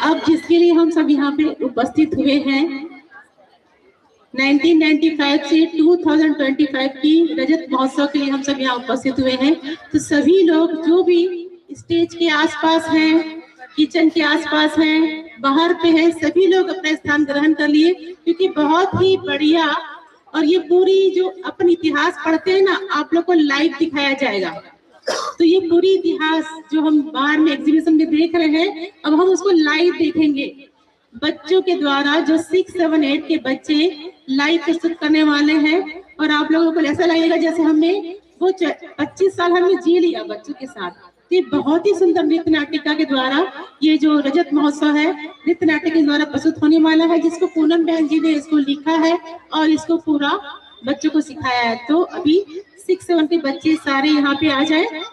अब जिसके लिए हम सब यहाँ पे उपस्थित हुए हैं, 1995 से 2025 की रजत महोत्सव के लिए हम सब यहाँ उपस्थित हुए हैं। तो सभी लोग जो भी स्टेज के आसपास हैं, किचन के आसपास हैं, बाहर पे हैं, सभी लोग अपना स्थान ग्रहण कर लिए, क्योंकि बहुत ही बढ़िया और ये पूरी जो अपन इतिहास पढ़ते हैं ना, आप लोग को लाइव दिखाया जाएगा। तो ये पूरी इतिहास जो हम बाहर में एग्जीबिशन में देख रहे हैं, अब हम उसको लाइव देखेंगे बच्चों के द्वारा, जो 6, 7, 8 के बच्चे लाइव प्रस्तुत करने वाले हैं। और आप लोगों को ऐसा लगेगा जैसे हमने वो 25 साल हमने जी लिया बच्चों के साथ। ये बहुत ही सुंदर नृत्य नाटिका के द्वारा ये जो रजत महोत्सव है नृत्य नाटिका के द्वारा प्रस्तुत होने वाला है, जिसको पूनम बहन जी ने इसको लिखा है और इसको पूरा बच्चों को सिखाया है। तो अभी 6, 7 के बच्चे सारे यहाँ पे आ जाए।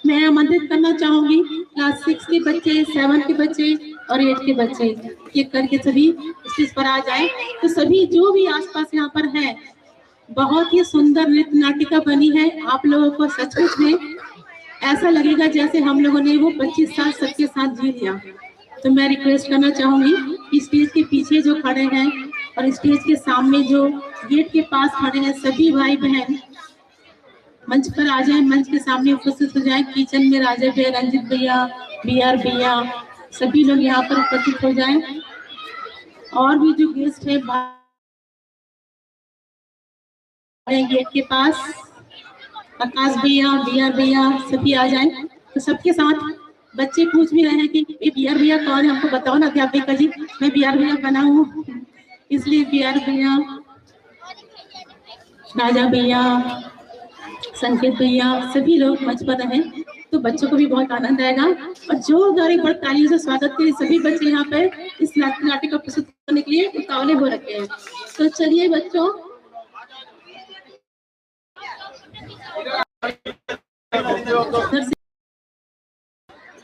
मैं आमंत्रित करना चाहूंगी क्लास 6 के बच्चे, 7 के बच्चे और 8 के बच्चे, ये करके सभी स्टेज पर आ जाए। तो सभी जो भी आसपास यहाँ पर है, बहुत ही सुंदर नृत्य नाटिका बनी है। आप लोगों को सचमुच में ऐसा लगेगा जैसे हम लोगों ने वो 25 साल सबके साथ जी लिया। तो मैं रिक्वेस्ट करना चाहूंगी कि स्टेज के पीछे जो खड़े हैं और स्टेज के सामने जो गेट के पास खड़े हैं, सभी भाई बहन मंच पर आ जाए, मंच के सामने उपस्थित हो जाए। किचन में राजा भैया, रंजित भैया, BR भैया, सभी लोग यहाँ पर उपस्थित हो जाएं। और भी जो गेस्ट है गेट के पास, आकाश भैया, BR भैया, सभी आ जाएं। तो सबके साथ बच्चे पूछ भी रहे हैं कि ये BR भैया कौन है, हमको बताओ ना अध्यापिका जी। मैं BR भैया बना हूँ, इसलिए BR भैया, राजा भैया, संकेत भैया, सभी लोग मंच पर रहे तो बच्चों को भी बहुत आनंद आएगा। और जोरदार एक बार तालियों से स्वागत करें। सभी बच्चे यहाँ पे इस नाटक को प्रस्तुत करने के लिए उतावले हो रखे हैं। तो चलिए बच्चों,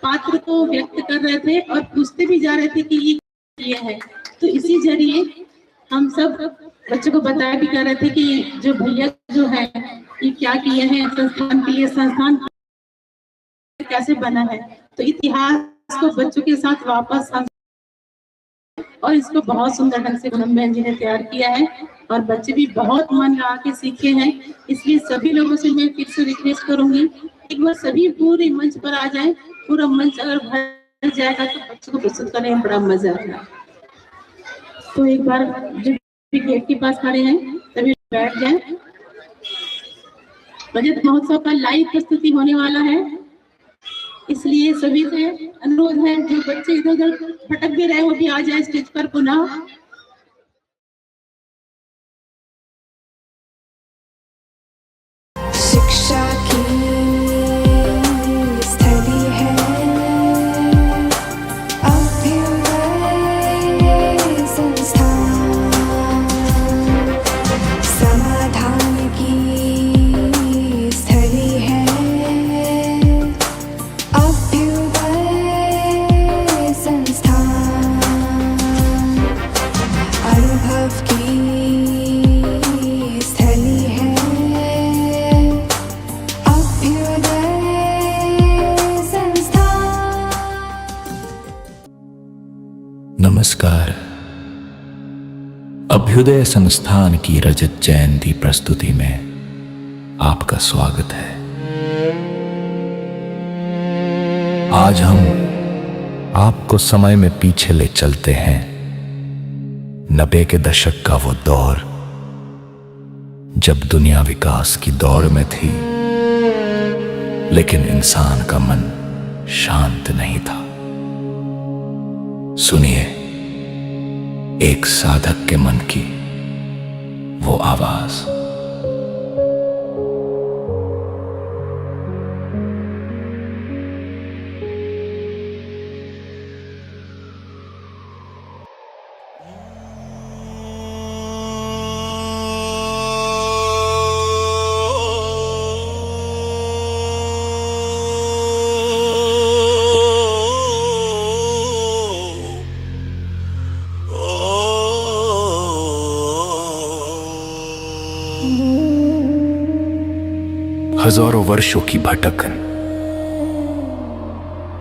पात्र को व्यक्त कर रहे थे और पूछते भी जा रहे थे कि ये है। तो इसी जरिए हम सब बच्चों को बताया भी कर रहे थे कि जो भैया जो है ये क्या किए हैं संस्थान के लिए, संस्थान कैसे बना है। तो इतिहास को बच्चों के साथ वापस और इसको बहुत सुंदर ढंग से पूनम बहन जी ने तैयार किया है और बच्चे भी बहुत मन लगा के सीखे हैं। इसलिए सभी लोगों से मैं फिर से रिक्वेस्ट करूंगी, एक बार सभी पूरे मंच पर आ जाएं। पूरा मंच अगर भर जाएगा तो बच्चों को प्रस्तुत करने में बड़ा मजा आएगा। तो एक बार जो गेट के पास खड़े हैं सभी बैठ जाएं। रजत महोत्सव का लाइव प्रस्तुति होने वाला है, इसलिए सभी से अनुरोध है जो बच्चे इधर उधर भटक भी रहे वो भी आ जाए स्टेज पर पुनः। शिक्षा की स्थली है अभ्युदय संस्थान, समाधान की स्थली है अभ्युदय संस्थान, अनुभव की स्थली है नमस्कार। अभ्युदय संस्थान की रजत जयंती प्रस्तुति में आपका स्वागत है। आज हम आपको समय में पीछे ले चलते हैं, 90 के दशक का वो दौर जब दुनिया विकास की दौड़ में थी, लेकिन इंसान का मन शांत नहीं था। सुनिए एक साधक के मन की वो आवाज। हजारों वर्षों की भटकन,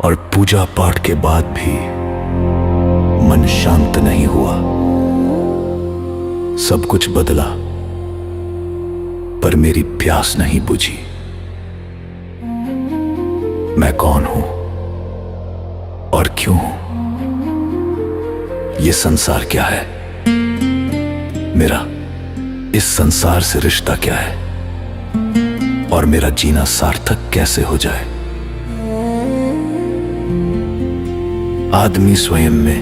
और पूजा पाठ के बाद भी मन शांत नहीं हुआ। सब कुछ बदला, पर मेरी प्यास नहीं बुझी। मैं कौन हूं और क्यों हूं? ये संसार क्या है? मेरा इस संसार से रिश्ता क्या है? और मेरा जीना सार्थक कैसे हो जाए? आदमी स्वयं में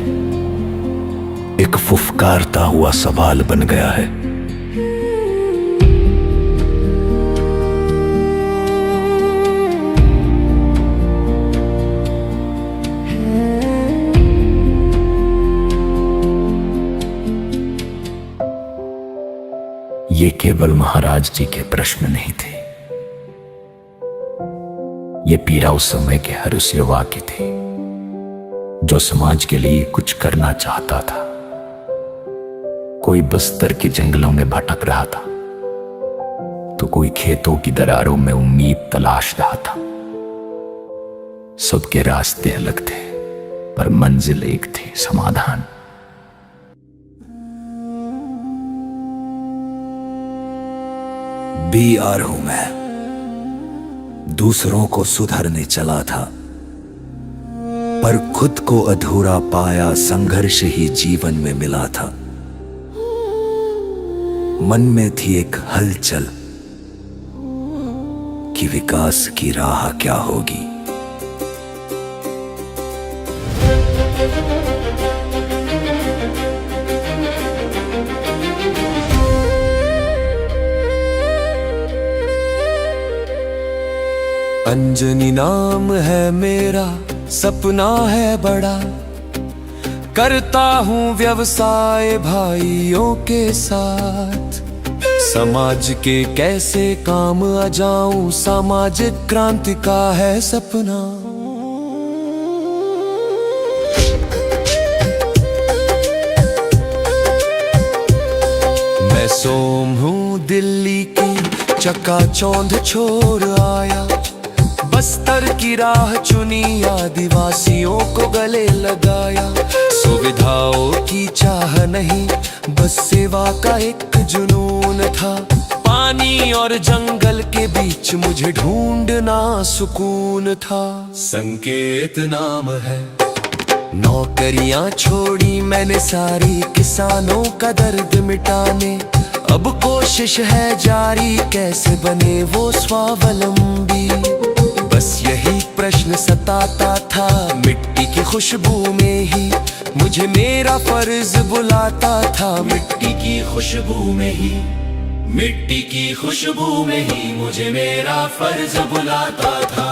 एक फुफकारता हुआ सवाल बन गया है। ये केवल महाराज जी के प्रश्न नहीं थे, ये पीड़ा उस समय के हर उस युवा की थी जो समाज के लिए कुछ करना चाहता था। कोई बस्तर के जंगलों में भटक रहा था, तो कोई खेतों की दरारों में उम्मीद तलाश रहा था। सबके रास्ते अलग थे, पर मंजिल एक थी, समाधान। बीआर हूं मैं, दूसरों को सुधारने चला था, पर खुद को अधूरा पाया, संघर्ष ही जीवन में मिला था। मन में थी एक हलचल कि विकास की राह क्या होगी। अंजनी नाम है मेरा, सपना है बड़ा, करता हूँ व्यवसाय भाइयों के साथ। समाज के कैसे काम आ जाऊं, सामाजिक क्रांति का है सपना। मैं सोम हूँ दिल्ली की चकाचौंध छोड़ आया, बस्तर की राह चुनी, आदिवासियों को गले लगाया। सुविधाओं की चाह नहीं, बस सेवा का एक जुनून था। पानी और जंगल के बीच मुझे ढूंढना सुकून था। संकेत नाम है, नौकरियां छोड़ी मैंने सारी, किसानों का दर्द मिटाने। अब कोशिश है जारी, कैसे बने वो स्वावलंबी। बस यही प्रश्न सताता था, मिट्टी की खुशबू में ही मुझे मेरा फर्ज बुलाता था। मिट्टी की खुशबू में ही, मिट्टी की खुशबू में ही मुझे मेरा फर्ज बुलाता था।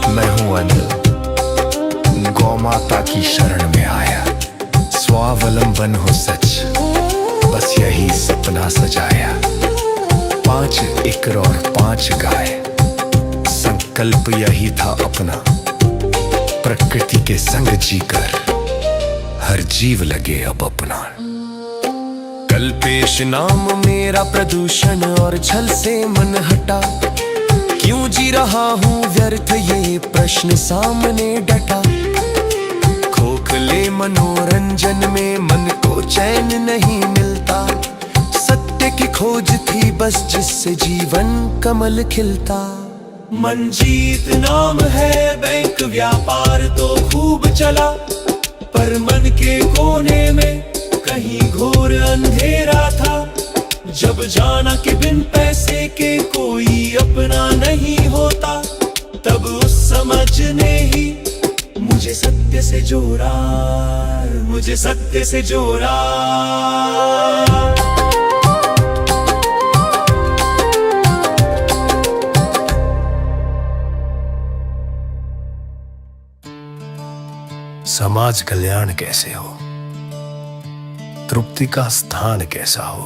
मैं हूं अनिल, गौ माता की शरण में आया, स्वावलंबन हो सच, बस यही सपना सजाया। 5 एकड़ और 5 गाय, संकल्प यही था अपना। प्रकृति के संग जीकर हर जीव लगे अब अपना। कल्पेश नाम मेरा, प्रदूषण और छल से मन हटा। क्यों जी रहा हूँ व्यर्थ, ये प्रश्न सामने डटा। खोखले मनोरंजन में मन को चैन नहीं मिलता। सत्य की खोज थी बस, जिससे जीवन कमल खिलता। मंजीत नाम है, बैंक व्यापार तो खूब चला, पर मन के कोने में कहीं घोर अंधेरा था। जब जाना कि बिन पैसे के कोई अपना नहीं होता, तब उस समझ ने ही मुझे सत्य से जोड़ा, मुझे सत्य से जोड़ा। समाज कल्याण कैसे हो, तृप्ति का स्थान कैसा हो।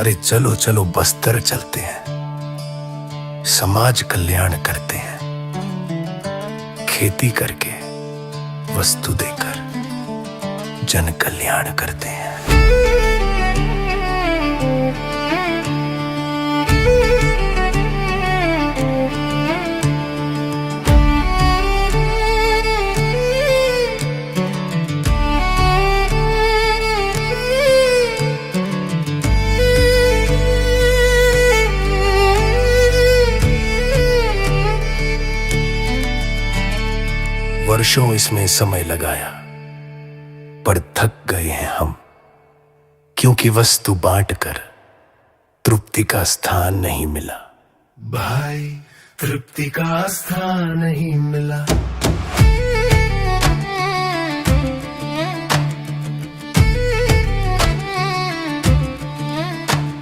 अरे चलो चलो बस्तर चलते हैं, समाज कल्याण करते हैं। खेती करके, वस्तु देकर जन कल्याण करते हैं। वर्षों इसमें समय लगाया, पर थक गए हैं हम, क्योंकि वस्तु बांटकर तृप्ति का स्थान नहीं मिला। भाई, तृप्ति का स्थान नहीं मिला।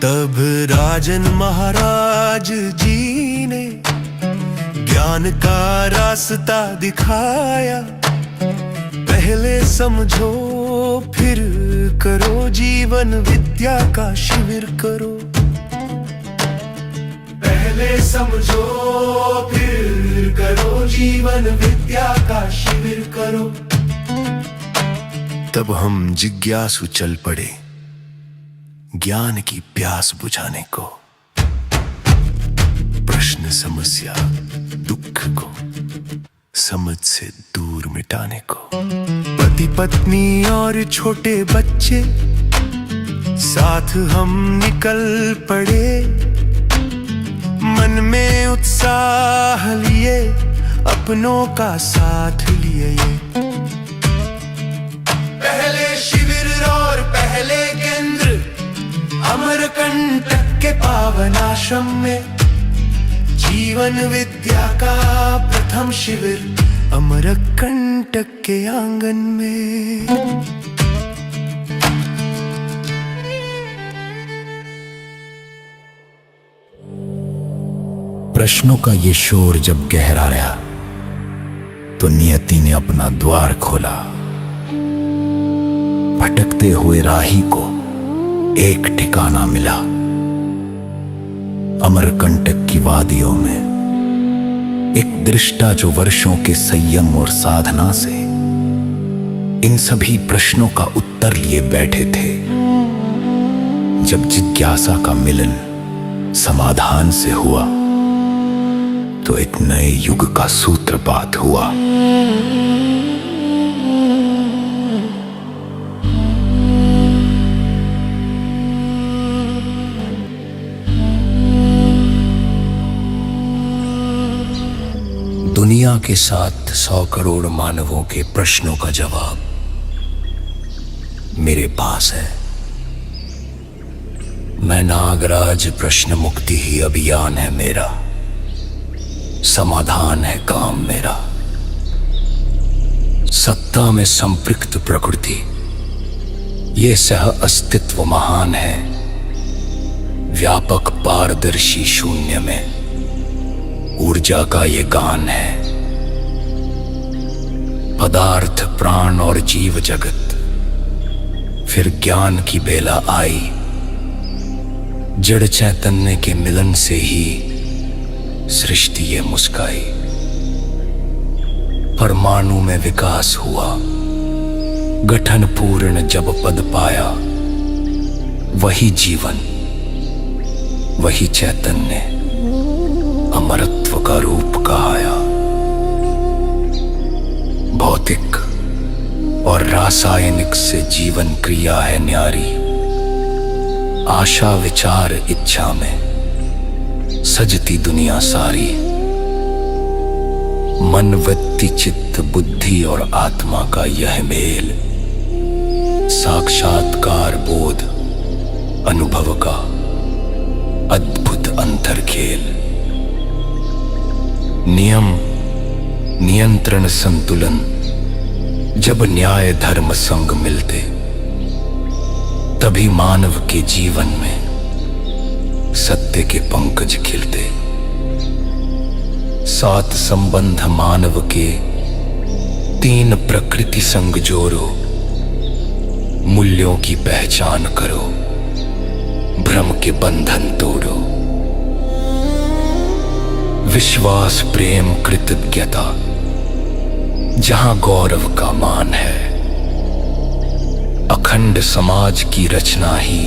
तब राजन महाराज जी ने ज्ञान का रास्ता दिखाया। पहले समझो फिर करो, जीवन विद्या का शिविर करो। पहले समझो फिर करो, जीवन विद्या का शिविर करो। तब हम जिज्ञासु चल पड़े ज्ञान की प्यास बुझाने को, प्रश्न समस्या दुख को समझ से दूर मिटाने को। पति पत्नी और छोटे बच्चे साथ हम निकल पड़े, मन में उत्साह लिए, अपनों का साथ लिए। पहले शिविर और पहले केंद्र अमरकंटक के पावन आश्रम में, जीवन विद्या का प्रथम शिविर अमरकंटक के आंगन में। प्रश्नों का ये शोर जब गहरा रहा, तो नियति ने अपना द्वार खोला। भटकते हुए राही को एक ठिकाना मिला। अमरकंटक की वादियों में एक दृष्टा जो वर्षों के संयम और साधना से इन सभी प्रश्नों का उत्तर लिए बैठे थे। जब जिज्ञासा का मिलन समाधान से हुआ, तो एक नए युग का सूत्रपात हुआ। दुनिया के 700 करोड़ मानवों के प्रश्नों का जवाब मेरे पास है। मैं नागराज प्रश्न मुक्ति ही अभियान है मेरा, समाधान है काम मेरा। सत्ता में संपृक्त प्रकृति ये सह अस्तित्व महान है। व्यापक पारदर्शी शून्य में ऊर्जा का ये गान है। पदार्थ प्राण और जीव जगत, फिर ज्ञान की बेला आई। जड़ चैतन्य के मिलन से ही सृष्टि ये मुस्काई। परमाणु में विकास हुआ, गठन पूर्ण जब पद पाया। वही जीवन, वही चैतन्य अमरत्व का रूप कहाया। भौतिक और रासायनिक से जीवन क्रिया है न्यारी। आशा विचार इच्छा में सजती दुनिया सारी। मन वृत्ति चित्त बुद्धि और आत्मा का यह मेल, साक्षात्कार बोध अनुभव का अद्भुत अंतरखेल। नियम नियंत्रण संतुलन जब न्याय धर्म संग मिलते, तभी मानव के जीवन में सत्य के पंकज खिलते। 7 संबंध मानव के 3 प्रकृति संग जोड़ो। मूल्यों की पहचान करो, भ्रम के बंधन तोड़ो। विश्वास प्रेम कृतज्ञता जहां गौरव का मान है। अखंड समाज की रचना ही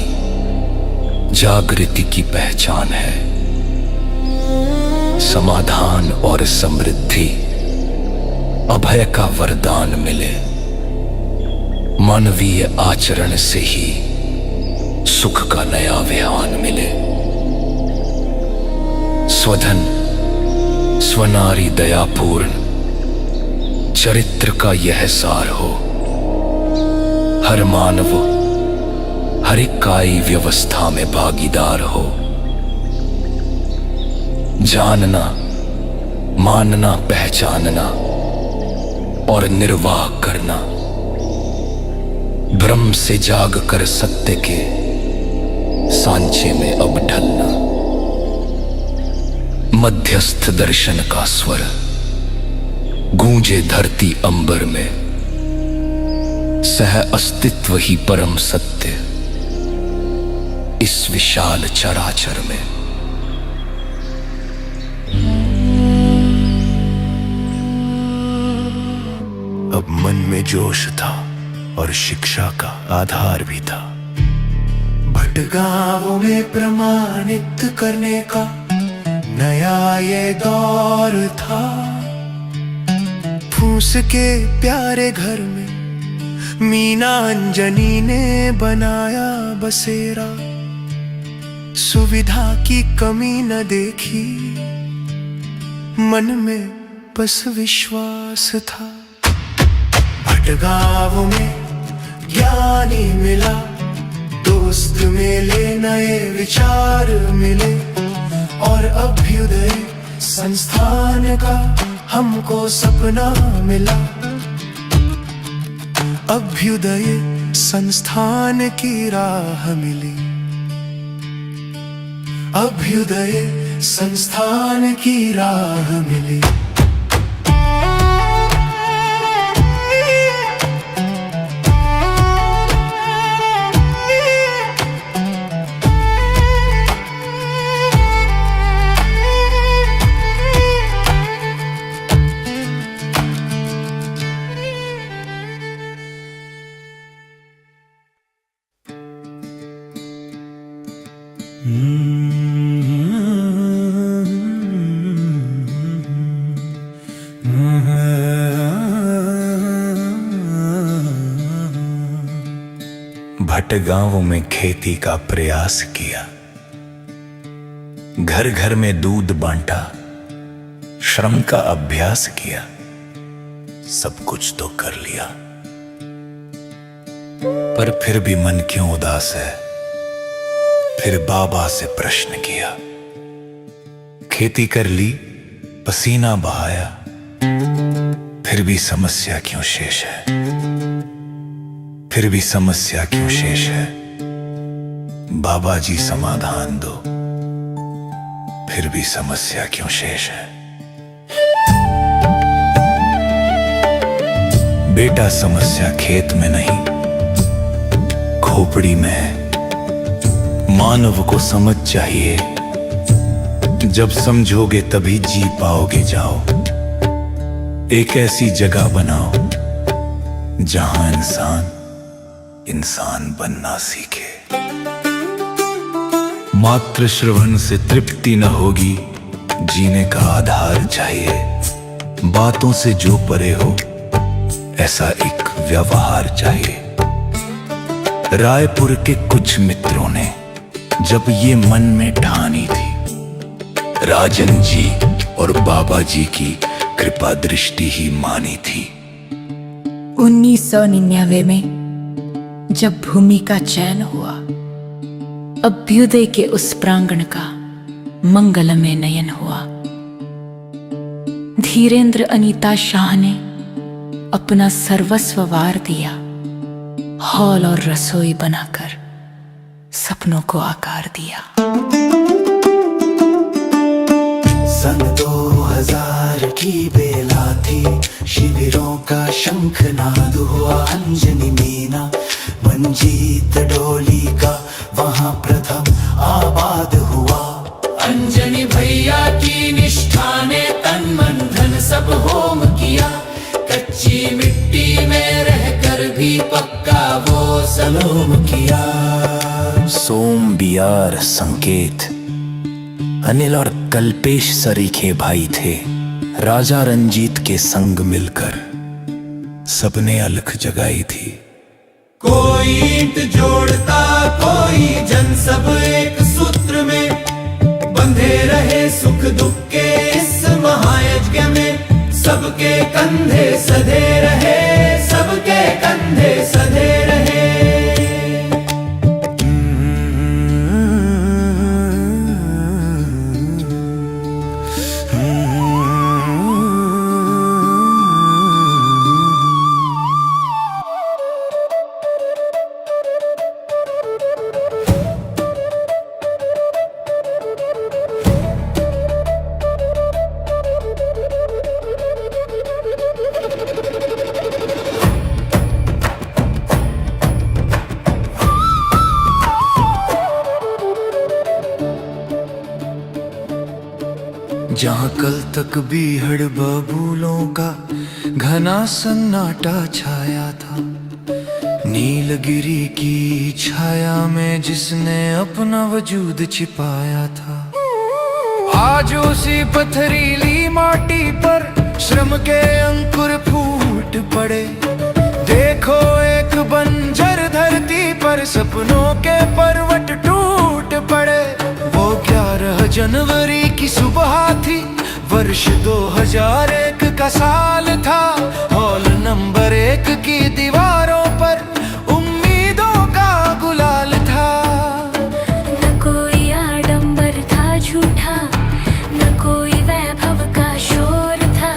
जागृति की पहचान है। समाधान और समृद्धि अभय का वरदान मिले। मानवीय आचरण से ही सुख का नया विहान मिले। स्वधन स्वनारी दयापूर्ण चरित्र का यह सार हो। हर मानव हर इकाई व्यवस्था में भागीदार हो। जानना, मानना, पहचानना और निर्वाह करना, भ्रम से जाग कर सत्य के सांचे में अब ढलना। मध्यस्थ दर्शन का स्वर गूंजे धरती अंबर में, सह अस्तित्व ही परम सत्य इस विशाल चराचर में। अब मन में जोश था और शिक्षा का आधार भी था। भटगांवों में प्रमाणित करने का नया ये दौर था। फूस के प्यारे घर में मीना अंजनी ने बनाया बसेरा। सुविधा की कमी न देखी, मन में बस विश्वास था। भटगांवों में ज्ञानी मिला, दोस्त मिले, नए विचार मिले और अभ्युदय संस्थान का हमको सपना मिला। अभ्युदय संस्थान की राह मिली। अभ्युदय संस्थान की राह मिली। भटगांवों में खेती का प्रयास किया, घर घर में दूध बांटा, श्रम का अभ्यास किया। सब कुछ तो कर लिया, पर फिर भी मन क्यों उदास है। फिर बाबा से प्रश्न किया। खेती कर ली, पसीना बहाया, फिर भी समस्या क्यों शेष है। फिर भी समस्या क्यों शेष है। बाबा जी समाधान दो, फिर भी समस्या क्यों शेष है। बेटा समस्या खेत में नहीं, खोपड़ी में है। मानव को समझ चाहिए, जब समझोगे तभी जी पाओगे। जाओ एक ऐसी जगह बनाओ जहां इंसान बनना सीखे। मात्र श्रवण से तृप्ति न होगी, जीने का आधार चाहिए। बातों से जो परे हो, ऐसा एक व्यवहार चाहिए। रायपुर के कुछ मित्रों ने जब ये मन में ठानी थी, राजन जी और बाबा जी की कृपा दृष्टि ही मानी थी। 1999 में जब भूमि का चयन हुआ, अभ्युदय के उस प्रांगण का मंगलमय नयन हुआ। धीरेन्द्र अनीता शाह ने अपना सर्वस्व वार दिया, हॉल और रसोई बनाकर सपनों को आकार दिया। सन 2000 की बेला थी, शिविरों का शंखनाद हुआ। अंजनी मीना मंजीत डोली का वहाँ प्रथम आबाद हुआ। अंजनी भैया की निष्ठा ने तन मन धन सब होम किया। कच्ची मिट्टी में रहकर भी पक्का वो सलोम किया। सोम, बियार, संकेत, अनिल और कल्पेश सरीखे भाई थे। राजा रंजीत के संग मिलकर सबने अलख जगाई थी। कोई ईंट जोड़ता, कोई जन, सब एक सूत्र में बंधे रहे सुख दुख के इस महायज्ञ में। सबके कंधे सधे रहे, सबके कंधे सधे रहे। जहाँ कल तक बीहड़ बबूलों का घना सन्नाटा छाया था, नीलगिरी की छाया में जिसने अपना वजूद छिपाया था, आज उसी पथरीली माटी पर श्रम के अंकुर फूट पड़े। देखो एक बंजर धरती पर सपनों के पर्वत टूट पड़े। वो 11 जनवरी की सुबह थी, वर्ष 2001 का साल था। हॉल नंबर 1 की दीवारों पर उम्मीदों का गुलाल था। न कोई आडंबर था झूठा, न कोई वैभव का शोर था,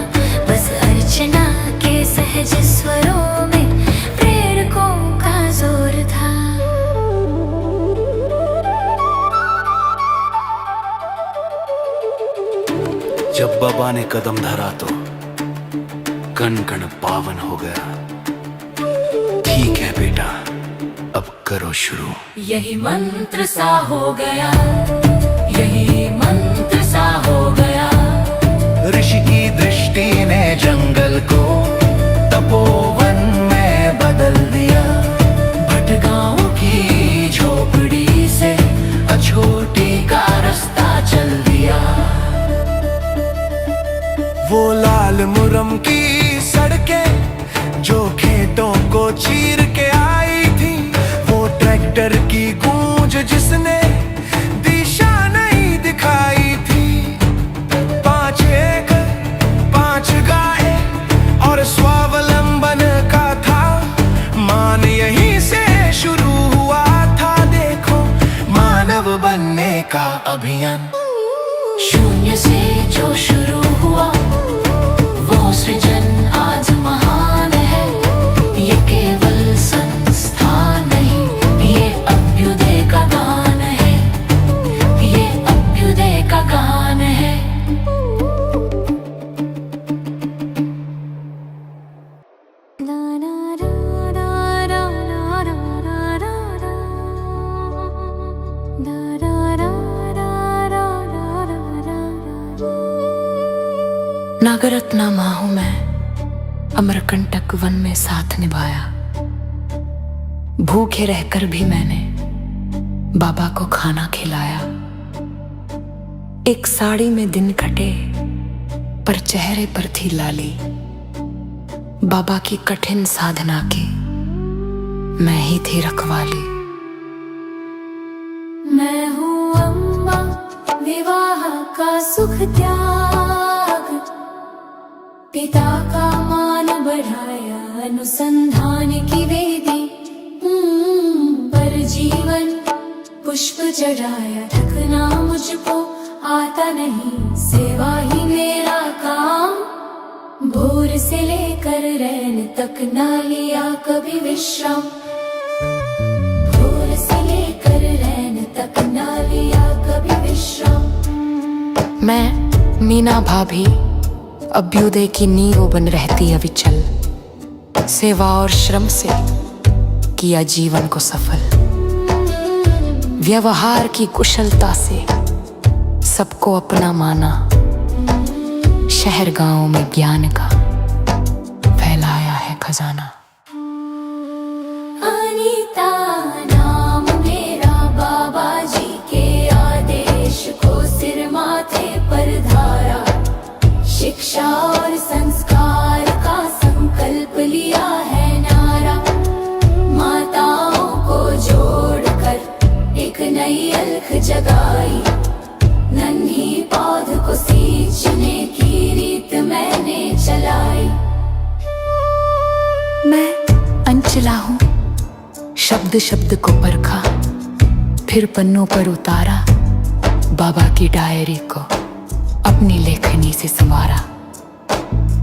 बस अर्चना के सहज स्वरों में प्रेरकों का जोर था। जब बाबा ने कदम धरा तो कण कण पावन हो गया। ठीक है बेटा, अब करो शुरू। यही मंत्र सा हो गया, यही मंत्र सा हो गया। ऋषि की दृष्टि ने जंगल को तपोवन में बदल दिया। भटगांव की झोपड़ी से अछोटी का रास्ता चल दिया। वो लाल मुरम की सड़कें जो खेतों को चीर के आई थी, वो ट्रैक्टर की गूंज जिसने दिशा नहीं दिखाई थी। 5 एकड़ 5 गाय और स्वावलंबन का था मान, यहीं से शुरू हुआ था। देखो मानव बनने का अभियान। शून्य से जो शुरू हुआ वो सृजन आज महान है। ये केवल संस्थान नहीं, ये अभ्युदय का गान है, ये अभ्युदय का गान है। नागरत्ना माहू में अमरकंटक वन में साथ निभाया। भूखे रहकर भी मैंने बाबा को खाना खिलाया। एक साड़ी में दिन कटे पर चेहरे पर थी लाली। बाबा की कठिन साधना की मैं ही थी रखवाली। मैं हूँ अम्मा, विवाह का सुख त्याग, पिता का मान बढ़ाया, अनुसंधान की वेदी पर जीवन पुष्प चढ़ाया। थकना मुझको आता नहीं, सेवा ही मेरा काम। भोर से लेकर रैन तक ना लिया कभी विश्राम, भोर से लेकर रैन तक ना लिया कभी विश्राम। मैं मीना भाभी अभ्युदय की नींव बन रहती अविचल। सेवा और श्रम से किया जीवन को सफल। व्यवहार की कुशलता से सबको अपना माना। शहर गांव में ज्ञान का फैलाया है खजाना। अनीता नाम मेरा, बाबा जी के आदेश को सिर माथे पर धारा। शिक्षा और संस्कार का संकल्प लिया है नारा। माताओं को जोड़कर एक नई अलख जगाई। नन्ही पौध को सींचने की रीत मैंने चलाई। शब्द शब्द को परखा, फिर पन्नों पर उतारा, बाबा की डायरी को अपनी लेखनी से संवारा।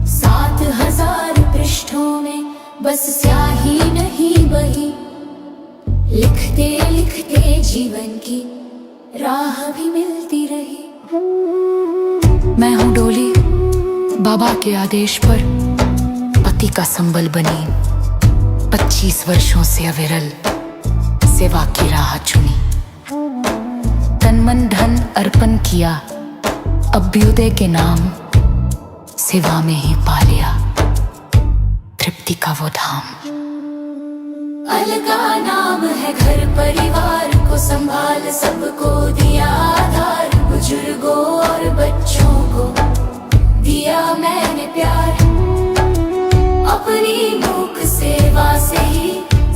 7,000 पृष्ठों में बस स्याही नहीं बही, लिखते लिखते जीवन की राह भी मिलती रही। मैं हूँ डोली, बाबा के आदेश पर पति का संबल बनी, 25 वर्षों से अविरल सेवा की राह चुनी। तन मन धन अर्पण किया, अभ्युदय के नाम सेवा में ही पा लिया तृप्ति का वो धाम। अलगा नाम है घर परिवार को संभाल, सबको दिया आधार, बुजुर्गों और बच्चों को दिया मैंने प्यार। अपनी मूक सेवा से ही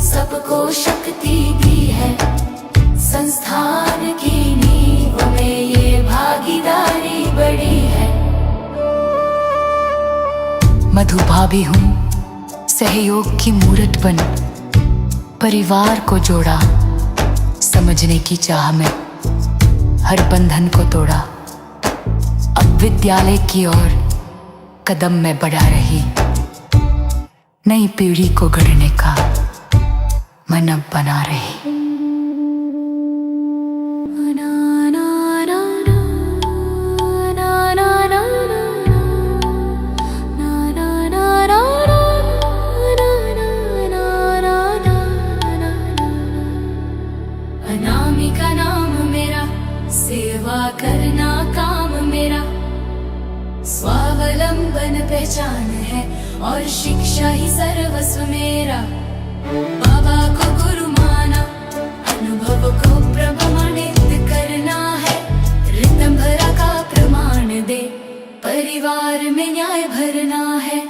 सबको शक्ति दी है, संस्थान की नींव में ये भागीदारी बड़ी है। मधु भाभी हूँ, सहयोग की मूरत बन परिवार को जोड़ा, समझने की चाह में हर बंधन को तोड़ा। अब विद्यालय की ओर कदम में बढ़ा रही, नई पीढ़ी को गढ़ने का मन अब बना रही। अनामिका नाम मेरा, सेवा करना काम मेरा, स्वावलंबन पहचान है और शिक्षा ही सर्वस्व मेरा। बाबा को गुरु माना, अनुभव को प्रमाणित करना है, ऋतंभरा का प्रमाण दे, परिवार में न्याय भरना है।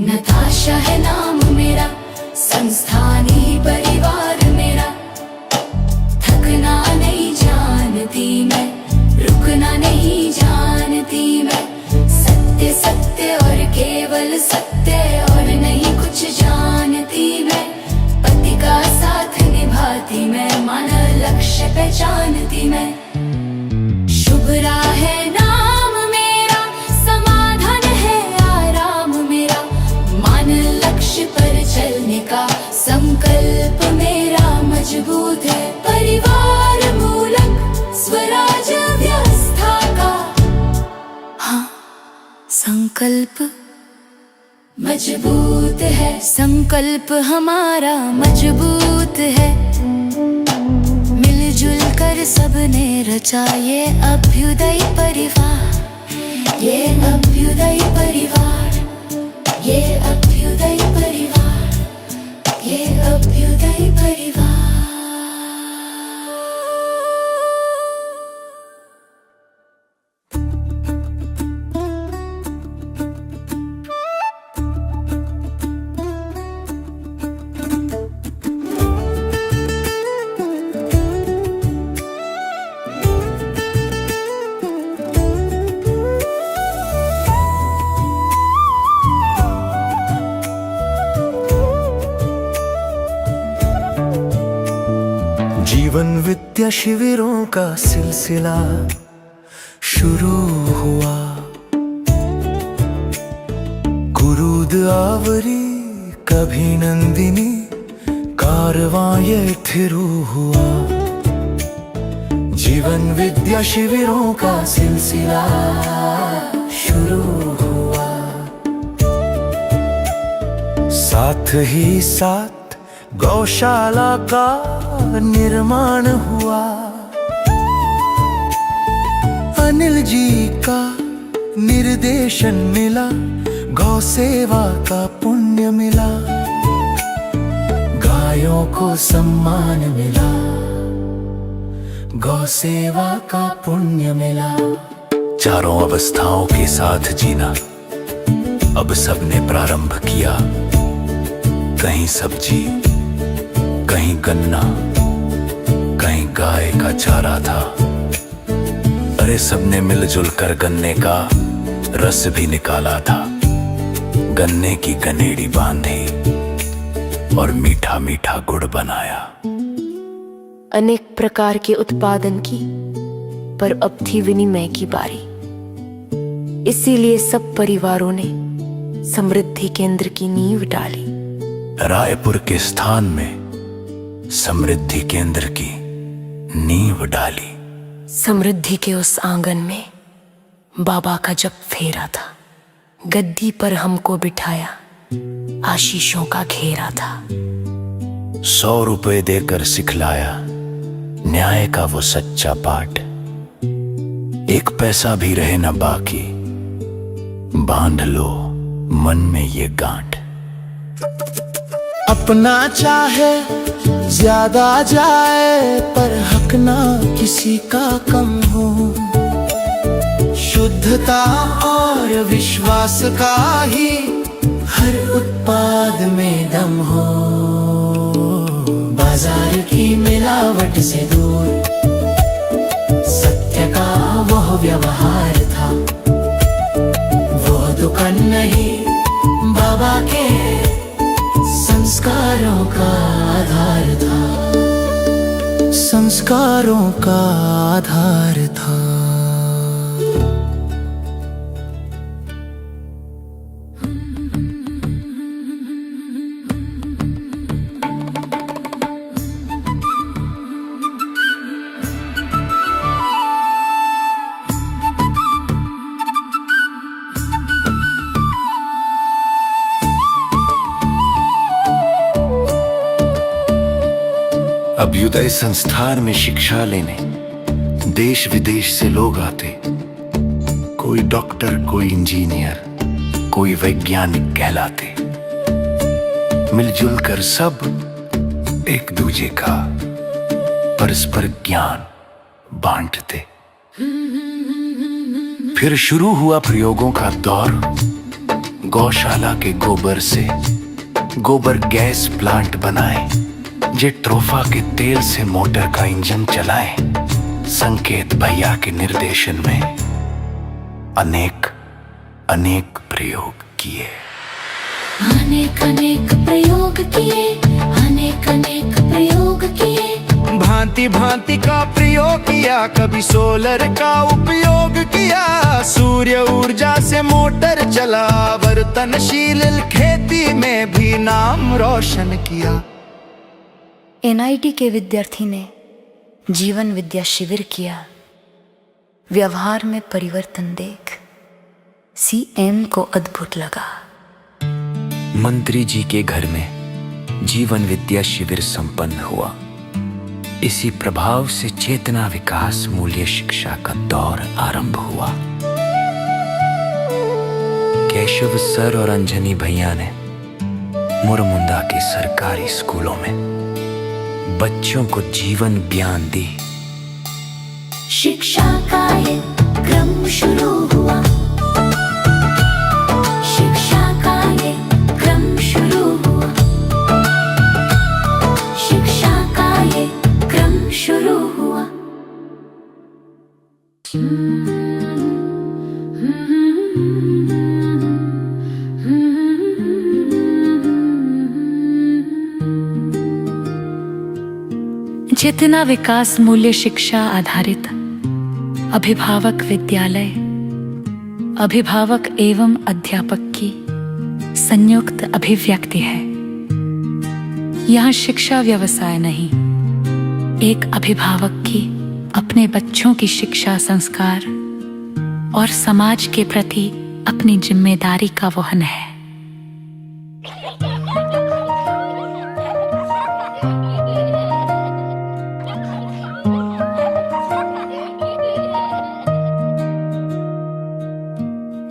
नताशा है नाम मेरा, संस्थान ही परिवार मेरा, थकना नहीं जानती मैं, रुकना नहीं जानती मैं, सत्य सत्य और केवल सत्य और नहीं कुछ जानती मैं, पति का साथ निभाती मैं, मन लक्ष्य पहचानती मैं। शुभ राह है नाम मेरा, समाधान है आराम मेरा, मन लक्ष्य पर चलने का संकल्प मेरा मजबूत है। परिवार मूलक स्वराज व्यवस्था का हाँ संकल्प मजबूत है, संकल्प हमारा मजबूत है। मिलजुल कर सबने रचा ये अभ्युदय परिवार, ये अभ्युदय परिवार, ये अभ्युदय परिवार, ये अभ्युदय परिवार। जीवन विद्या शिविरों का सिलसिला शुरू हुआ, गुरुद आवरी कभी नंदिनी कारवां ये फिरू हुआ। जीवन विद्या शिविरों का सिलसिला शुरू हुआ, साथ ही साथ गौशाला का निर्माण हुआ। अनिल जी का निर्देशन मिला, गौ सेवा का पुण्य मिला, गायों को सम्मान मिला, गौ सेवा का पुण्य मिला। चारों अवस्थाओं के साथ जीना अब सबने प्रारंभ किया, कहीं सब्जी, कहीं गन्ना, कहीं गाय का चारा था। अरे सबने मिलजुल कर गन्ने का रस भी निकाला था, गन्ने की गनेड़ी बांधी और मीठा मीठा गुड़ बनाया। अनेक प्रकार के उत्पादन की, पर अब थी विनिमय की बारी। इसीलिए सब परिवारों ने समृद्धि केंद्र की नींव डाली। रायपुर के स्थान में समृद्धि केंद्र की नींव डाली। समृद्धि के उस आंगन में बाबा का जब फेरा था, गद्दी पर हमको बिठाया, आशीषों का घेरा था। 100 रुपए देकर सिखलाया न्याय का वो सच्चा पाठ। 1 पैसा भी रहे न बाकी, बांध लो मन में ये गांठ। अपना चाहे ज्यादा जाए, पर हक ना किसी का कम हो। शुद्धता और विश्वास का ही हर उत्पाद में दम हो। बाजार की मिलावट से दूर सत्य का वह व्यवहार था। वो दुकान नहीं, बाबा के संस्कारों का आधार था। संस्कारों का आधार था। अभ्युदय संस्थान में शिक्षा लेने देश विदेश से लोग आते। कोई डॉक्टर, कोई इंजीनियर, कोई वैज्ञानिक कहलाते। मिलजुल कर सब एक दूजे का परस्पर ज्ञान बांटते। फिर शुरू हुआ प्रयोगों का दौर। गौशाला के गोबर से गोबर गैस प्लांट बनाए, जे ट्रोफा के तेल से मोटर का इंजन चलाए। संकेत भैया के निर्देशन में अनेक अनेक प्रयोग किए। अनेक अनेक प्रयोग किए, अनेक अनेक प्रयोग किए। भांति भांति का प्रयोग किया, कभी सोलर का उपयोग किया। सूर्य ऊर्जा से मोटर चला, वर्तनशील खेती में भी नाम रोशन किया। NIT के विद्यार्थी ने जीवन विद्या शिविर किया। व्यवहार में परिवर्तन देख CM को अद्भुत लगा। मंत्री जी के घर में जीवन विद्या शिविर संपन्न हुआ। इसी प्रभाव से चेतना विकास मूल्य शिक्षा का दौर आरंभ हुआ। केशव सर और अंजनी भैया ने मुरमुंदा के सरकारी स्कूलों में बच्चों को जीवन ज्ञान दी। शिक्षा का ये क्रम शुरू हुआ। शिक्षा का ये क्रम शुरू हुआ। शिक्षा का ये क्रम शुरू हुआ। चेतना विकास मूल्य शिक्षा आधारित अभिभावक विद्यालय अभिभावक एवं अध्यापक की संयुक्त अभिव्यक्ति है। यहाँ शिक्षा व्यवसाय नहीं, एक अभिभावक की अपने बच्चों की शिक्षा, संस्कार और समाज के प्रति अपनी जिम्मेदारी का वहन है।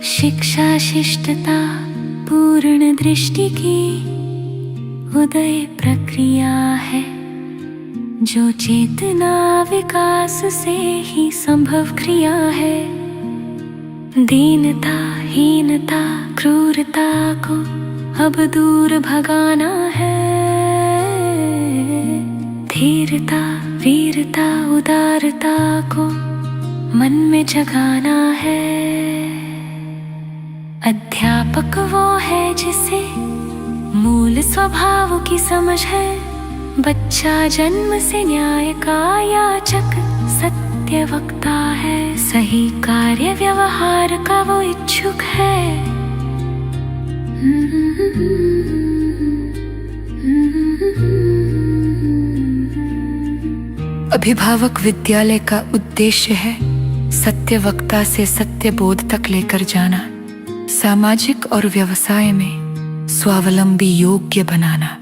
शिक्षा शिष्टता पूर्ण दृष्टि की उदय प्रक्रिया है, जो चेतना विकास से ही संभव क्रिया है। दीनता, हीनता, क्रूरता को अब दूर भगाना है। धीरता, वीरता, उदारता को मन में जगाना है। अध्यापक वो है जिसे मूल स्वभाव की समझ है, बच्चा जन्म से न्याय का याचक, सत्य वक्ता है, सही कार्य व्यवहार का वो इच्छुक है। अभिभावक विद्यालय का उद्देश्य है सत्य वक्ता से सत्य बोध तक लेकर जाना, सामाजिक और व्यवसाय में स्वावलंबी योग्य बनाना।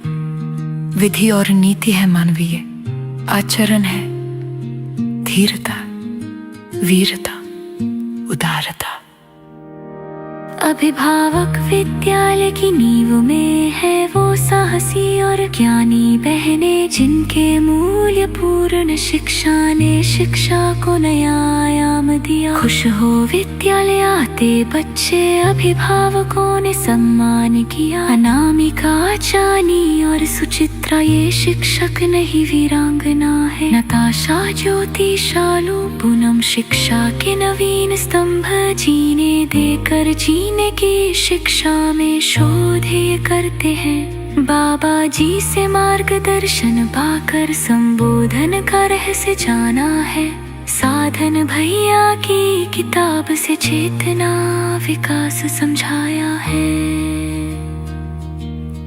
विधि और नीति है मानवीय, आचरण है धीरता, वीरता, उदारता। अभिभावक विद्यालय की नींव में है वो साहसी और ज्ञानी बहनें, जिनके मूल्य पूर्ण शिक्षा ने शिक्षा को नया आयाम दिया। खुश हो विद्यालय आते बच्चे, अभिभावकों ने सम्मान किया। अनामिका, चानी और सुचित्रा ये शिक्षक नहीं वीरांगना है। नताशा, ज्योति, शालू, पूनम शिक्षा के नवीन स्तंभ, जीने देकर जीने की शिक्षा में शोध ये करते हैं। बाबा जी से मार्गदर्शन पाकर संबोधन का रहस्य जाना है। साधन भैया की किताब से चेतना विकास समझाया है।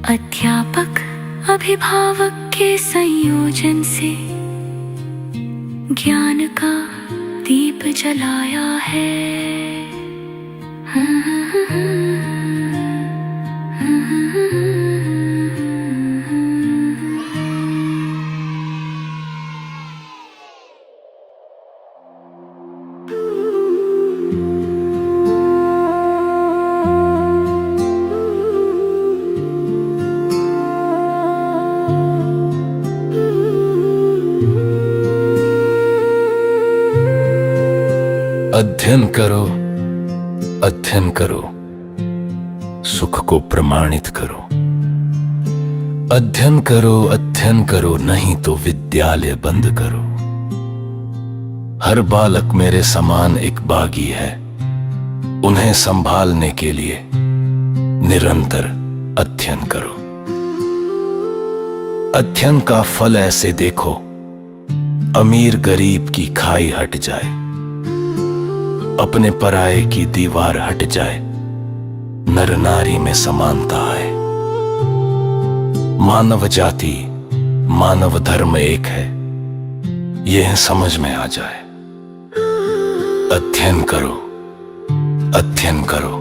अध्यापक अभिभावक के संयोजन से ज्ञान का दीप जलाया है। अध्ययन करो, अध्ययन करो, सुख को प्रमाणित करो। अध्ययन करो, अध्ययन करो, नहीं तो विद्यालय बंद करो। हर बालक मेरे समान एक बागी है, उन्हें संभालने के लिए निरंतर अध्ययन करो। अध्ययन का फल ऐसे देखो, अमीर गरीब की खाई हट जाए, अपने पराये की दीवार हट जाए, नर नारी में समानता आए। मानव जाति, मानव धर्म एक है, यह समझ में आ जाए। अध्ययन करो, अध्ययन करो,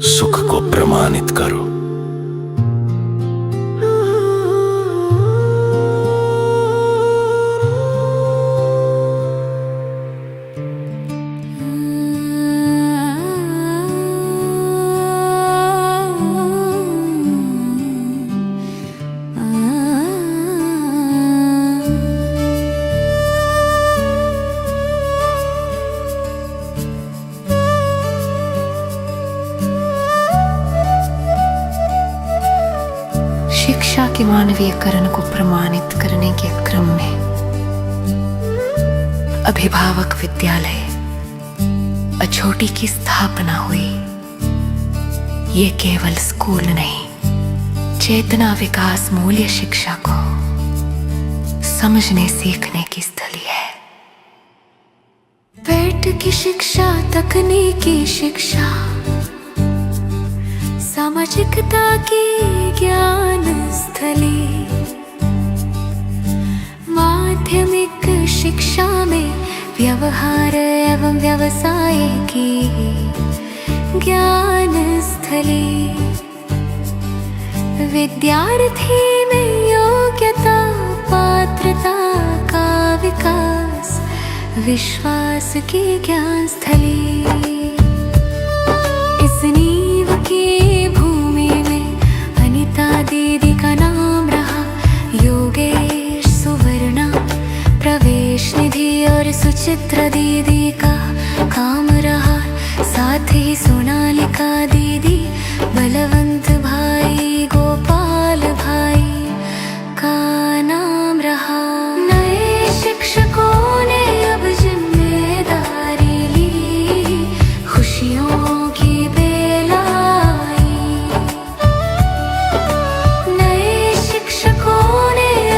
सुख को प्रमाणित करो। शिक्षा के मानवीयकरण को प्रमाणित करने के क्रम में अभिभावक विद्यालय अछोटी की स्थापना हुई। ये केवल स्कूल नहीं, चेतना विकास मूल्य शिक्षा को समझने सीखने की स्थली है। पेट की शिक्षा, तकनीकी शिक्षा, सामाजिकता की ज्ञान स्थली। माध्यमिक शिक्षा में व्यवहार एवं व्यवसाय की ज्ञान स्थली। विद्यार्थी में योग्यता पात्रता का विकास, विश्वास की ज्ञान स्थली। इस नींव की भूमि में अनिता दीदी का नाम रहा, योगेश, सुवर्णा, प्रवेश निधि और सुचित्रा दीदी का काम रहा। साथ ही सोनालिका दीदी, बलवंत भाई, गोपाल भाई का नाम रहा। नए शिक्षकों ने अब जिम्मेदारी ली, खुशियों की बेल आई। नए शिक्षकों ने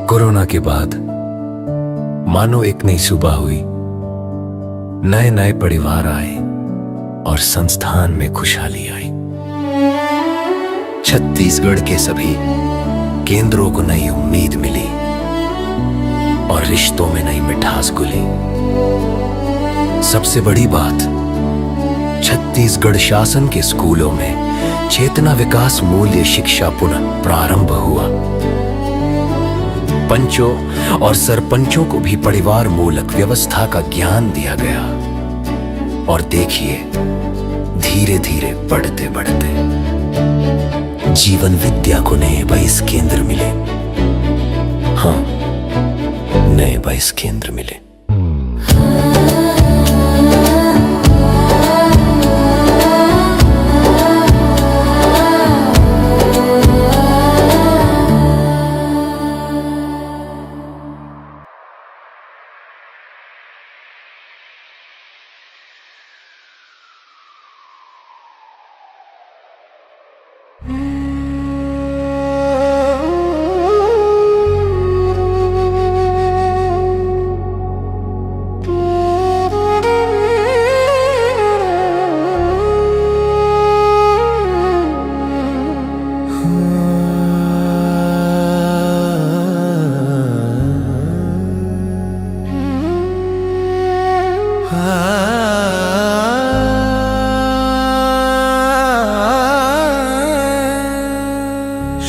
कोरोना के बाद मानो एक नई सुबह हुई, नए नए परिवार आए और संस्थान में खुशहाली आई। छत्तीसगढ़ के सभी केंद्रों को नई उम्मीद मिली और रिश्तों में नई मिठास घुली। सबसे बड़ी बात, छत्तीसगढ़ शासन के स्कूलों में चेतना विकास मूल्य शिक्षा पुनः प्रारंभ हुआ। पंचों और सरपंचों को भी परिवार मूलक व्यवस्था का ज्ञान दिया गया। और देखिए, धीरे धीरे बढ़ते बढ़ते जीवन विद्या को नए 22 केंद्र मिले। हाँ, नए 22 केंद्र मिले।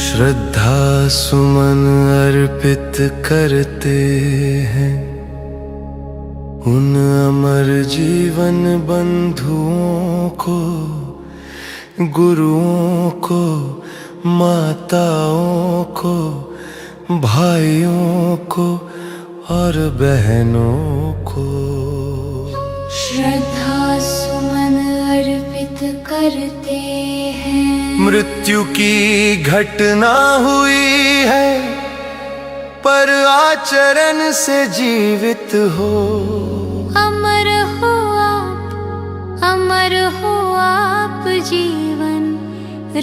श्रद्धा सुमन अर्पित करते हैं उन अमर जीवन बंधुओं को, गुरुओं को, माताओं को, भाइयों को और बहनों को। श्रद्धा सुमन अर्पित करते हैं। मृत्यु की घटना हुई है पर आचरण से जीवित हो। अमर हो आप, अमर हो आप, जीवन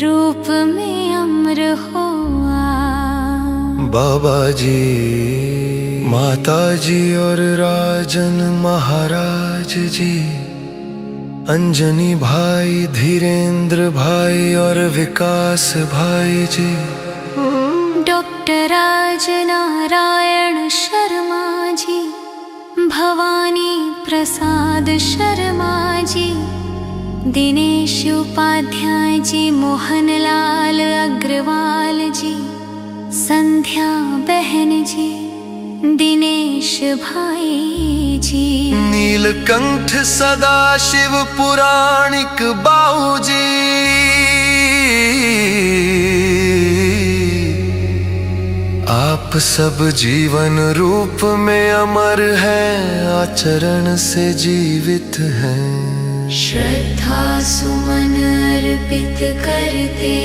रूप में अमर हो आप। बाबा जी, माता जी और राजन महाराज जी, अंजनी भाई, धीरेन्द्र भाई और विकास भाई जी, डॉक्टर राज नारायण शर्मा जी, भवानी प्रसाद शर्मा जी, दिनेश उपाध्याय जी, मोहनलाल अग्रवाल जी, संध्या बहन जी, दिनेश भाई जी, नीलकंठ सदाशिव पुराणिक बाबू जी, आप सब जीवन रूप में अमर हैं, आचरण से जीवित हैं। श्रद्धा सुमन अर्पित करते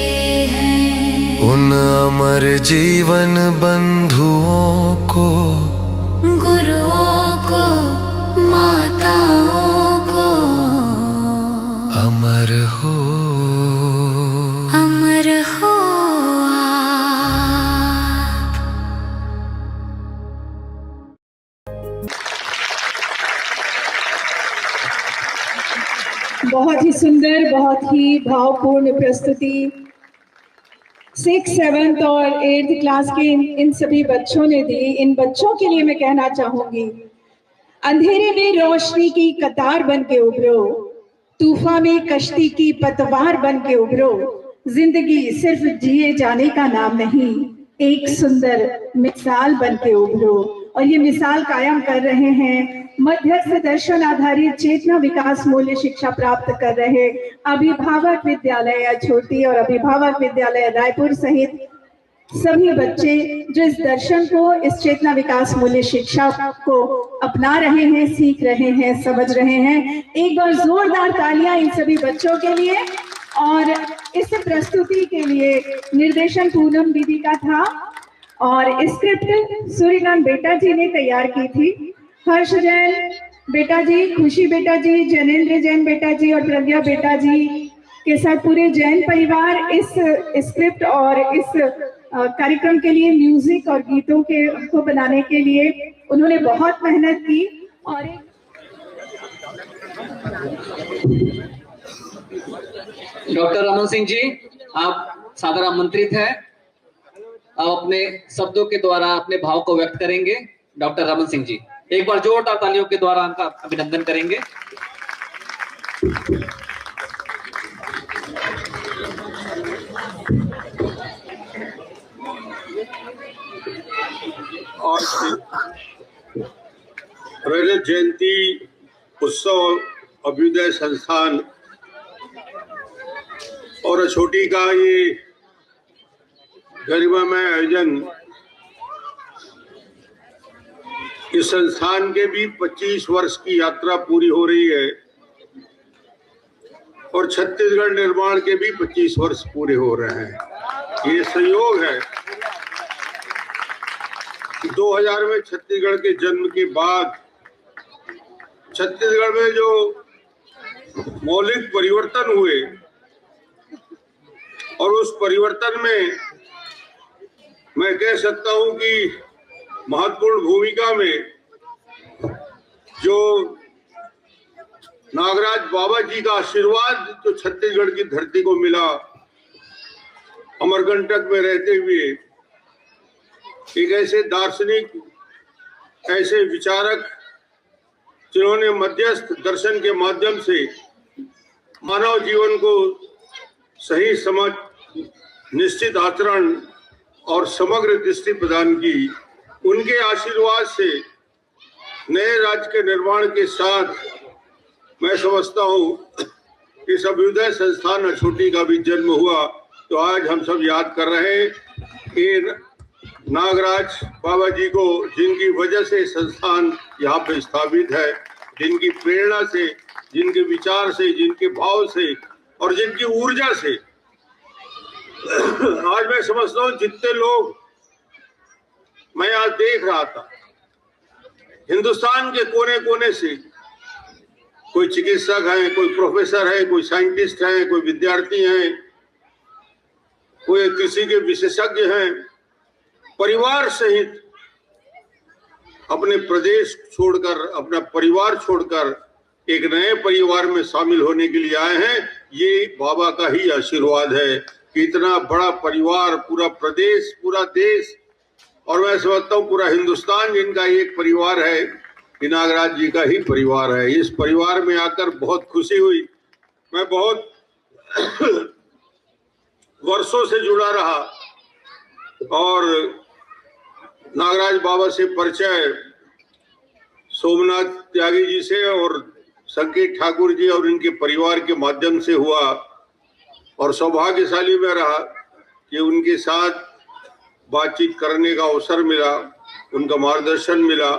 हैं उन अमर जीवन बंधुओं को, गुरुओं को, माताओं को। अमर हो, अमर हो आप। बहुत ही सुंदर, बहुत ही भावपूर्ण प्रस्तुति 6th, 7th और 8th क्लास के इन सभी बच्चों ने दी। इन बच्चों के लिए मैं कहना चाहूंगी, अंधेरे में रोशनी की कतार बन के उभरो, तूफान में कश्ती की पतवार बन के उभरो। जिंदगी सिर्फ जिए जाने का नाम नहीं, एक सुंदर मिसाल बन के उभरो। और ये मिसाल कायम कर रहे हैं मध्यस्थ दर्शन आधारित चेतना विकास मूल्य शिक्षा प्राप्त कर रहे अभिभावक विद्यालय छोटी और अभिभावक विद्यालय रायपुर सहित सभी बच्चे जो इस दर्शन को, इस चेतना विकास मूल्य शिक्षा को अपना रहे हैं, सीख रहे हैं, समझ रहे हैं। एक बार जोरदार तालियां इन सभी बच्चों के लिए। और इस प्रस्तुति के लिए निर्देशन पूनम दीदी का था और स्क्रिप्ट सूर्यकांत बेटा जी ने तैयार की थी। हर्ष जैन बेटा जी, खुशी बेटा जी, जैनेन्द्र जैन बेटा जी और प्रज्ञा बेटा जी के साथ पूरे जैन परिवार इस स्क्रिप्ट और इस कार्यक्रम के लिए म्यूजिक और गीतों के को बनाने के लिए उन्होंने बहुत मेहनत की। और डॉक्टर रमन सिंह जी, आप सादर आमंत्रित हैं। आप अपने शब्दों के द्वारा अपने भाव को व्यक्त करेंगे। डॉक्टर रमन सिंह जी, एक बार जोरदार तालियों के द्वारा उनका अभिनंदन करेंगे। और रजत जयंती उत्सव अभ्युदय संस्थान और छोटी का ये गरिमामय आयोजन, इस संस्थान के भी 25 वर्ष की यात्रा पूरी हो रही है और छत्तीसगढ़ निर्माण के भी 25 वर्ष पूरे हो रहे हैं। ये संयोग है 2000 में छत्तीसगढ़ के जन्म के बाद छत्तीसगढ़ में जो मौलिक परिवर्तन हुए और उस परिवर्तन में मैं कह सकता हूं कि महत्वपूर्ण भूमिका में जो नागराज बाबा जी का आशीर्वाद जो छत्तीसगढ़ की धरती को मिला, अमरकंटक में रहते हुए एक ऐसे दार्शनिक, ऐसे विचारक जिन्होंने मध्यस्थ दर्शन के माध्यम से मानव जीवन को सही समझ, निश्चित आचरण और समग्र दृष्टि प्रदान की, उनके आशीर्वाद से नए राज्य के निर्माण के साथ मैं समझता हूँ इस अभ्युदय संस्थान अछूटी का भी जन्म हुआ। तो आज हम सब याद कर रहे हैं कि नागराज बाबा जी को, जिनकी वजह से संस्थान यहाँ पे स्थापित है, जिनकी प्रेरणा से, जिनके विचार से, जिनके भाव से और जिनकी ऊर्जा से आज मैं समझता हूँ जितने लोग मैं आज देख रहा था हिंदुस्तान के कोने कोने से, कोई चिकित्सक है, कोई प्रोफेसर है, कोई साइंटिस्ट है, कोई विद्यार्थी हैं, कोई किसी के विशेषज्ञ हैं, परिवार सहित अपने प्रदेश छोड़कर, अपना परिवार छोड़कर एक नए परिवार में शामिल होने के लिए आए हैं। ये बाबा का ही आशीर्वाद है कि इतना बड़ा परिवार, पूरा प्रदेश, पूरा देश और मैं समझता हूँ पूरा हिंदुस्तान जिनका एक परिवार है, नागराज जी का ही परिवार है। इस परिवार में आकर बहुत खुशी हुई। मैं बहुत वर्षों से जुड़ा रहा और नागराज बाबा से परिचय सोमनाथ त्यागी जी से और संकेत ठाकुर जी और इनके परिवार के माध्यम से हुआ और सौभाग्यशाली में रहा कि उनके साथ बातचीत करने का अवसर मिला, उनका मार्गदर्शन मिला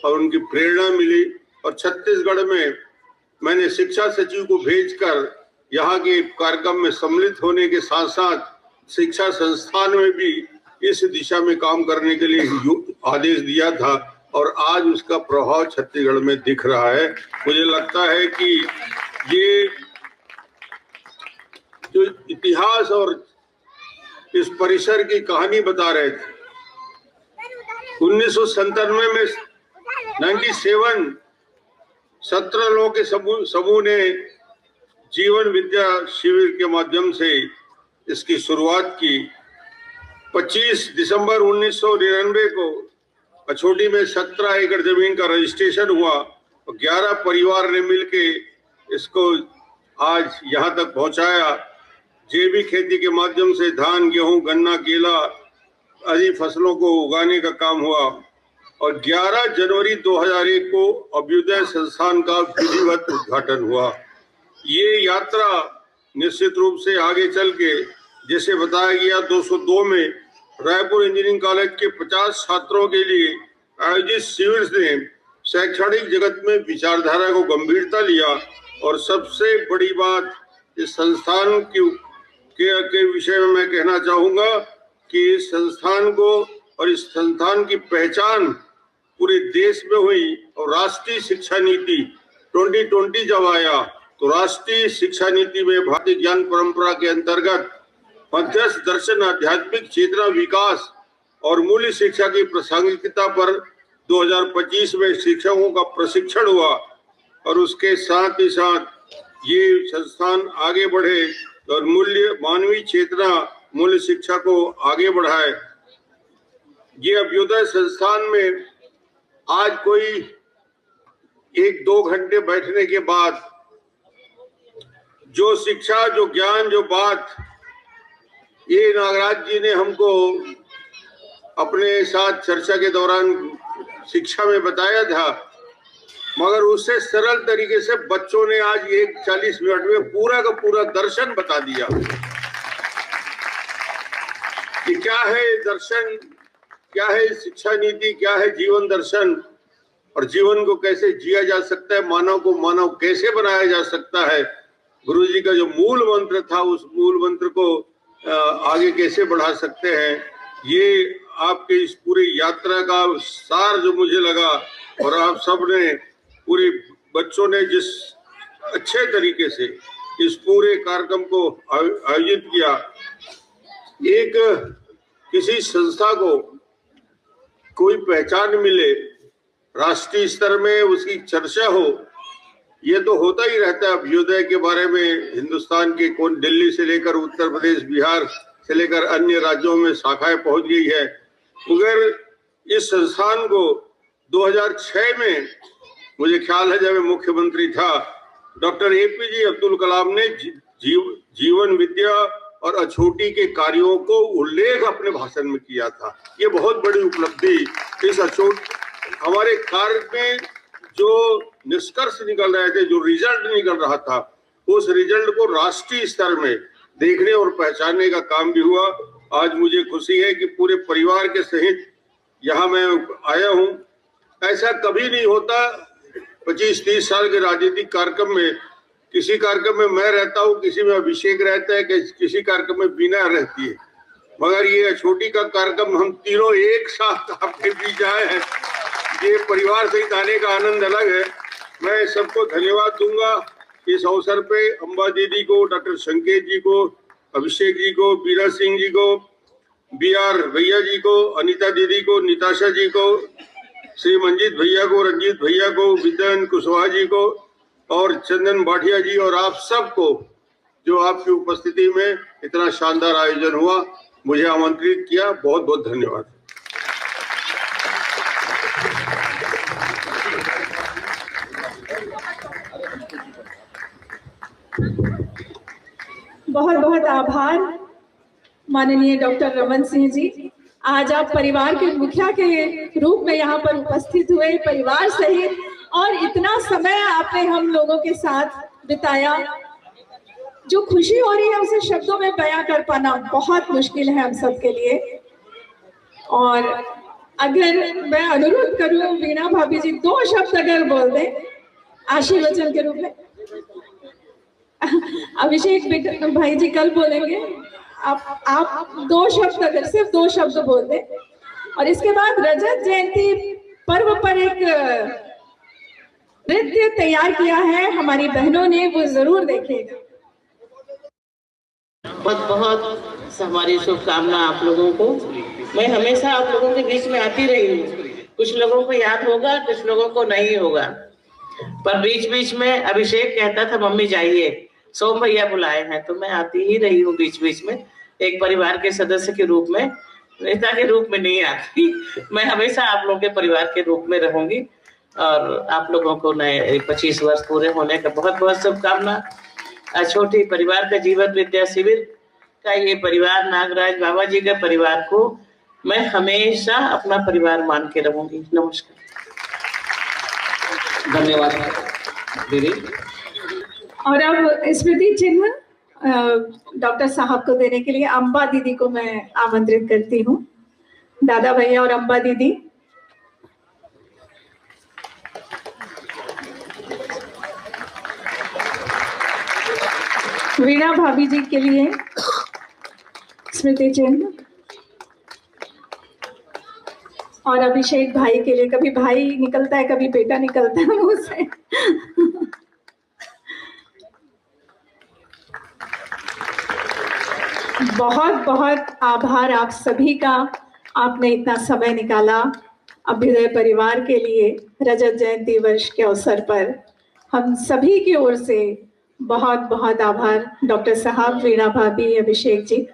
और उनकी प्रेरणा मिली। और छत्तीसगढ़ में मैंने शिक्षा सचिव को भेजकर यहाँ के कार्यक्रम में सम्मिलित होने के साथ साथ शिक्षा संस्थान में भी इस दिशा में काम करने के लिए आदेश दिया था और आज उसका प्रभाव छत्तीसगढ़ में दिख रहा है। मुझे लगता है कि ये जो इतिहास और इस परिसर की कहानी बता रहे थे, 1997 में 17 लोगों के समूह ने जीवन विद्या शिविर के माध्यम से इसकी शुरुआत की। 25 दिसंबर 1999 को अछोटी में 17 एकड़ जमीन का रजिस्ट्रेशन हुआ और 11 परिवार ने मिलके इसको आज यहाँ तक पहुँचाया। जैविक खेती के माध्यम से धान, गेहूं, गन्ना, केला आदि फसलों को उगाने का काम हुआ और 11 जनवरी 2001 को अभ्युदय संस्थान का विधिवत उद्घाटन हुआ। ये यात्रा निश्चित रूप से आगे चल के, जैसे बताया गया, 202 में रायपुर इंजीनियरिंग कॉलेज के 50 छात्रों के लिए आयोजित शिविर ने शैक्षणिक जगत में विचारधारा को गंभीरता लिया और सबसे बड़ी बात इस संस्थान के विषय में मैं कहना चाहूँगा कि इस संस्थान को और इस संस्थान की पहचान पूरे देश में हुई और राष्ट्रीय शिक्षा नीति 2020 जब आया तो राष्ट्रीय शिक्षा नीति में भारतीय ज्ञान परंपरा के अंतर्गत मध्यस्थ दर्शन, आध्यात्मिक चेतना, विकास और मूल्य शिक्षा की प्रासंगिकता पर 2025 में शिक्षकों का प्रशिक्षण हुआ और उसके साथ ही साथ ये संस्थान आगे बढ़े और मानवीय चेतना, मूल्य शिक्षा को आगे बढ़ाए। ये अभ्युदय संस्थान में आज कोई 1-2 घंटे बैठने के बाद जो शिक्षा, जो ज्ञान, जो बात ये नागराज जी ने हमको अपने साथ चर्चा के दौरान शिक्षा में बताया था, मगर उससे सरल तरीके से बच्चों ने आज 40 मिनट में पूरा का पूरा दर्शन बता दिया कि क्या है दर्शन, क्या है शिक्षा नीति, क्या है जीवन दर्शन और जीवन को कैसे जिया जा सकता है, मानव को मानव कैसे बनाया जा सकता है। गुरुजी का जो मूल मंत्र था उस मूल मंत्र को आगे कैसे बढ़ा सकते हैं, ये आपके इस पूरी यात्रा का सार जो मुझे लगा। और आप सब ने, पूरे बच्चों ने जिस अच्छे तरीके से इस पूरे कार्यक्रम को आयोजित किया, एक किसी संस्था को कोई पहचान मिले, राष्ट्रीय स्तर में उसकी चर्चा हो, ये तो होता ही रहता है। अभ्युदय के बारे में हिंदुस्तान के कौन, दिल्ली से लेकर उत्तर प्रदेश, बिहार से लेकर अन्य राज्यों में शाखाएं पहुंच गई है, मगर इस संस्थान को 2006 में मुझे ख्याल है जब मैं मुख्यमंत्री था, डॉक्टर APJ अब्दुल कलाम ने जीवन विद्या और अछूटी के कार्यों को उल्लेख अपने भाषण में किया था। ये बहुत बड़ी उपलब्धि। इस हमारे कार्य में जो निष्कर्ष निकल रहे थे, जो रिजल्ट निकल रहा था, उस रिजल्ट को राष्ट्रीय स्तर में देखने और पहचानने का काम भी हुआ। आज मुझे खुशी है कि पूरे परिवार के सहित यहाँ मैं आया हूँ। ऐसा कभी नहीं होता 25-30 साल के राजनीतिक कार्यक्रम में, किसी कार्यक्रम में मैं रहता हूँ, किसी में अभिषेक रहता है, किसी कार्यक्रम में बीना रहती है, मगर ये छोटी का कार्यक्रम हम तीनों एक साथ आपके बीच आए हैं। ये परिवार सहित आने का आनंद अलग है। मैं सबको धन्यवाद दूंगा इस अवसर पे, अम्बा दीदी को, डॉक्टर संकेत जी को, अभिषेक जी को, बीरा सिंह जी को, BR भैया जी को, अनीता दीदी को, निताशा जी को, श्री मंजीत भैया को, रंजीत भैया को, विद्यान कुशवाहा जी को और चंदन बाठिया जी और आप सबको, जो आपकी उपस्थिति में इतना शानदार आयोजन हुआ, मुझे आमंत्रित किया, बहुत बहुत धन्यवाद। बहुत बहुत आभार माननीय डॉक्टर रमन सिंह जी। आज आप परिवार के मुखिया के रूप में यहाँ पर उपस्थित हुए, परिवार सहित, और इतना समय आपने हम लोगों के साथ बिताया। जो खुशी हो रही है उसे शब्दों में बयां कर पाना बहुत मुश्किल है हम सब के लिए। और अगर मैं अनुरोध करूं, वीणा भाभी जी 2 शब्द अगर बोल दें आशीर्वचन के रूप में। अभिषेक भाई जी कल बोलेंगे, आप 2 शब्द, अगर सिर्फ 2 शब्द बोल दें, और इसके बाद रजत जयंती पर्व पर एक नृत्य तैयार किया है हमारी बहनों ने, वो जरूर देखेगा। बहुत बहुत हमारी शुभकामना आप लोगों को। मैं हमेशा आप लोगों के बीच में आती रही हूँ, कुछ लोगों को याद होगा, कुछ लोगों को नहीं होगा, पर बीच बीच में अभिषेक कहता था मम्मी जाइए, सोम भैया बुलाए हैं, तो मैं आती ही रही हूँ बीच बीच में, एक परिवार के सदस्य के रूप में, नेता के रूप में नहीं आती। मैं हमेशा आप लोगों के परिवार के रूप में रहूंगी और आप लोगों को नए 25 वर्ष पूरे होने का बहुत बहुत शुभकामना। छोटी परिवार का जीवन विद्या शिविर का ये परिवार, नागराज बाबा जी के परिवार को मैं हमेशा अपना परिवार मान के रहूंगी। नमस्कार, धन्यवाद दीदी। और अब स्मृति चिन्ह डॉक्टर साहब को देने के लिए अम्बा दीदी को मैं आमंत्रित करती हूँ। दादा भैया और अम्बा दीदी। वीणा भाभी जी के लिए स्मृति चिन्ह, और अभिषेक भाई के लिए, कभी भाई निकलता है कभी बेटा निकलता है मुंह से। बहुत बहुत आभार आप सभी का, आपने इतना समय निकाला अभ्युदय परिवार के लिए रजत जयंती वर्ष के अवसर पर। हम सभी की ओर से बहुत बहुत आभार। डॉक्टर साहब, वीणा भाभी, अभिषेक जी,